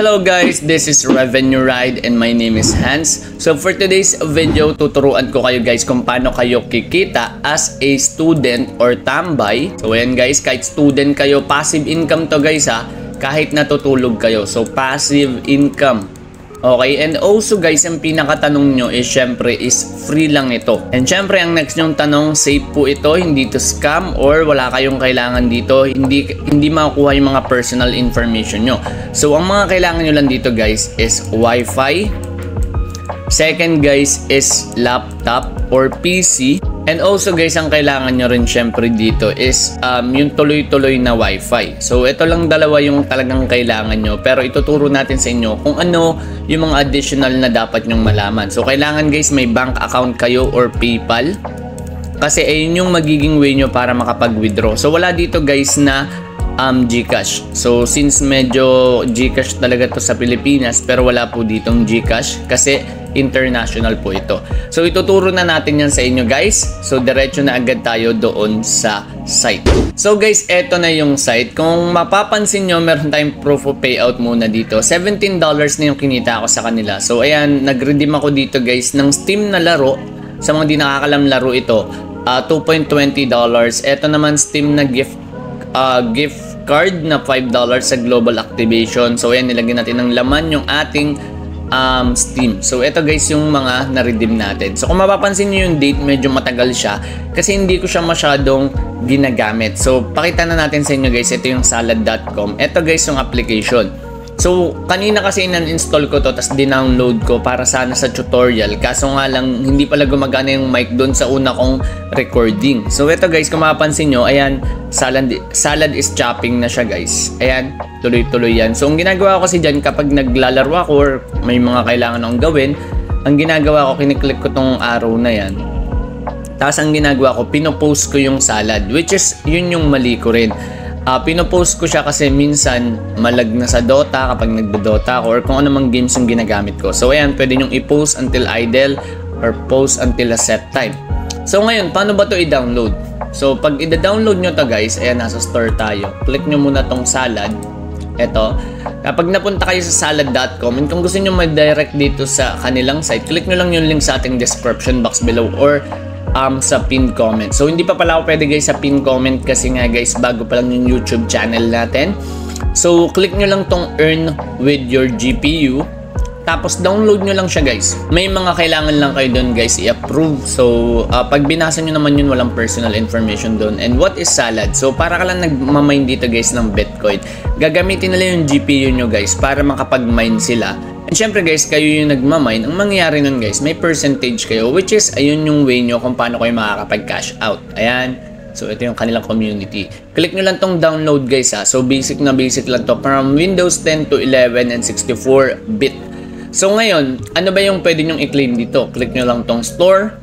Hello guys, this is Revenue Ride and my name is Hans. So for today's video, tuturuan ko kayo guys kung paano kayo kikita as a student or tambay. So ayan guys, kahit student kayo, passive income to guys ha, kahit natutulog kayo. So passive income. Okay, and also guys, ang pinakatanong nyo is syempre is free lang ito. And syempre ang next nyong tanong, safe po ito, hindi to scam or wala kayong kailangan dito, hindi makukuha yung mga personal information nyo. So ang mga kailangan nyo lang dito guys is Wi-Fi. Second guys is laptop or PC. And also guys, ang kailangan nyo rin syempre dito is yung tuloy-tuloy na Wi-Fi. So ito lang dalawa yung talagang kailangan nyo. Pero ituturo natin sa inyo kung ano yung mga additional na dapat nyong malaman. So kailangan guys may bank account kayo or PayPal. Kasi ayun yung magiging way nyo para makapag-withdraw. So wala dito guys na GCash. So since medyo GCash talaga to sa Pilipinas pero wala po ditong GCash kasi international po ito. So ituturo na natin yan sa inyo guys. So diretso na agad tayo doon sa site. So guys, eto na yung site. Kung mapapansin nyo, meron tayong proof of payout muna dito. $17 na yung kinita ko sa kanila. So ayan, nag-redeem ako dito guys ng Steam na laro. Sa mga di nakakalam laro ito, $2.20. Eto naman Steam na gift card na $5 sa global activation. So ayan, nilagyan natin ng laman yung ating Steam. So ito guys yung mga na-redeem natin. So kung mapapansin nyo yung date, medyo matagal siya kasi hindi ko siya masyadong ginagamit. So pakita na natin sa inyo guys, ito yung salad.com. Ito guys yung application. So kanina kasi in-install ko to, tapos dinownload ko para sana sa tutorial. Kaso nga lang hindi pala gumagana yung mic doon sa una kong recording. So ito guys, kung mapapansin nyo, ayan, salad is chopping na siya guys. Ayan, tuloy-tuloy yan. So ang ginagawa ko kasi dyan kapag naglalaro ako or may mga kailangan akong gawin, ang ginagawa ko, kiniklik ko tong arrow na yan. Tapos ang ginagawa ko, pinopost ko yung salad, which is yun yung mali ko rin. Pinopost ko siya kasi minsan malag na sa Dota kapag nagdo-Dota ako or kung ano mang games yung ginagamit ko. So ayan, pwede nyong i-post until idle or post until a set time. So ngayon, paano ba to i-download? So pag i-download nyo to guys, ayan, nasa store tayo. Click nyo muna tong salad. Ito. Kapag napunta kayo sa salad.com and kung gusto nyo ma-direct dito sa kanilang site, click nyo lang yung link sa ating description box below or sa pinned comment. So hindi pa pala ako pwede guys sa pinned comment kasi nga guys, bago pa lang yung YouTube channel natin. So click nyo lang tong earn with your GPU, tapos download nyo lang siya guys. May mga kailangan lang kayo doon guys i-approve. So pag binasa nyo naman yun, walang personal information doon. And what is salad? So para ka lang nagmamine dito guys ng Bitcoin, gagamitin nila yung GPU nyo guys para makapag-mine sila. And syempre guys, kayo yung nagmamine, ang mangyayari nun guys, may percentage kayo, which is ayun yung way nyo kung paano kayo makakapag-cash out. Ayan. So ito yung kanilang community. Click nyo lang tong download guys ha. So basic na basic lang to, from Windows 10 to 11 and 64-bit. So ngayon, ano ba yung pwede nyong i-claim dito? Click nyo lang tong store.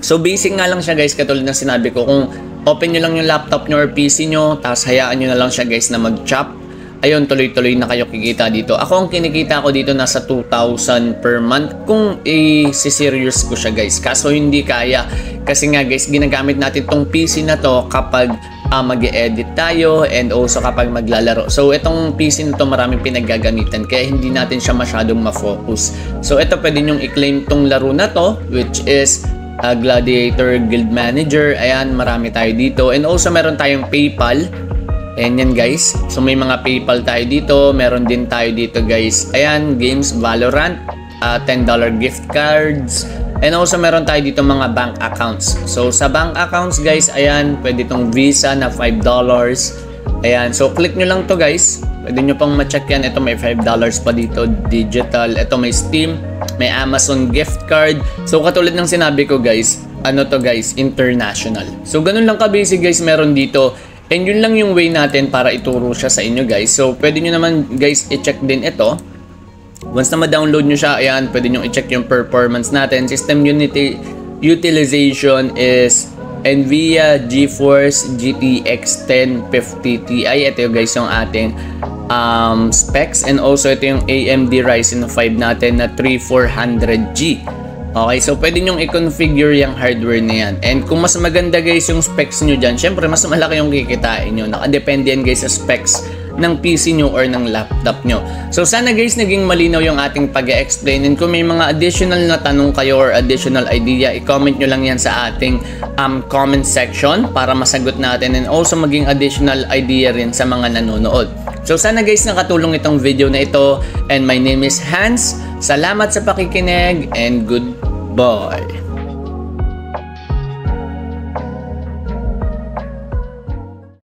So basic nga lang siya guys, katulad ng sinabi ko, kung open nyo lang yung laptop nyo or PC nyo, tapos hayaan nyo na lang siya guys na mag-chop. Ayun, tuloy-tuloy na kayo kikita dito. Ako ang kinikita ko dito nasa 2,000 per month kung i-serious ko siya guys. Kaso hindi kaya kasi nga guys, ginagamit natin tong PC na to kapag mag-e-edit tayo and also kapag maglalaro. So itong PC na to maraming pinaggagamitan kaya hindi natin siya masyadong ma-focus. So ito pwede nyong i-claim tong laro na to, which is Gladiator Guild Manager. Ayan, marami tayo dito. And also meron tayong PayPal. Ayan yan guys. So may mga PayPal tayo dito. Meron din tayo dito guys. Ayan, games, Valorant, $10 gift cards. And also meron tayo dito mga bank accounts. So sa bank accounts guys, ayan, pwede itong Visa na $5. Ayan, so click nyo lang to guys. Pwede nyo pang ma-check yan. Ito may $5 pa dito, digital. Ito may Steam, may Amazon gift card. So katulad ng sinabi ko guys, ano to guys, international. So ganun lang ka-basic guys meron dito. And yun lang yung way natin para ituro siya sa inyo guys. So pwede nyo naman guys i-check din ito. Once na ma-download nyo siya, ayan, pwede nyo i-check yung performance natin. System utilization is NVIDIA GeForce GTX 1050 Ti. Ito guys yung ating specs. And also ito yung AMD Ryzen 5 natin na 3400G. Okay, so pwede nyong i-configure yung hardware na yan. And kung mas maganda guys yung specs nyo dyan, syempre mas malaki yung kikitain nyo. Nakadepende yan guys sa specs ng PC nyo or ng laptop nyo. So sana guys naging malinaw yung ating pag-explain, and kung may mga additional na tanong kayo or additional idea, i-comment nyo lang yan sa ating comment section para masagot natin, and also maging additional idea rin sa mga nanonood. So sana guys nakatulong itong video na ito, and my name is Hans. Salamat sa pakikinig and goodbye.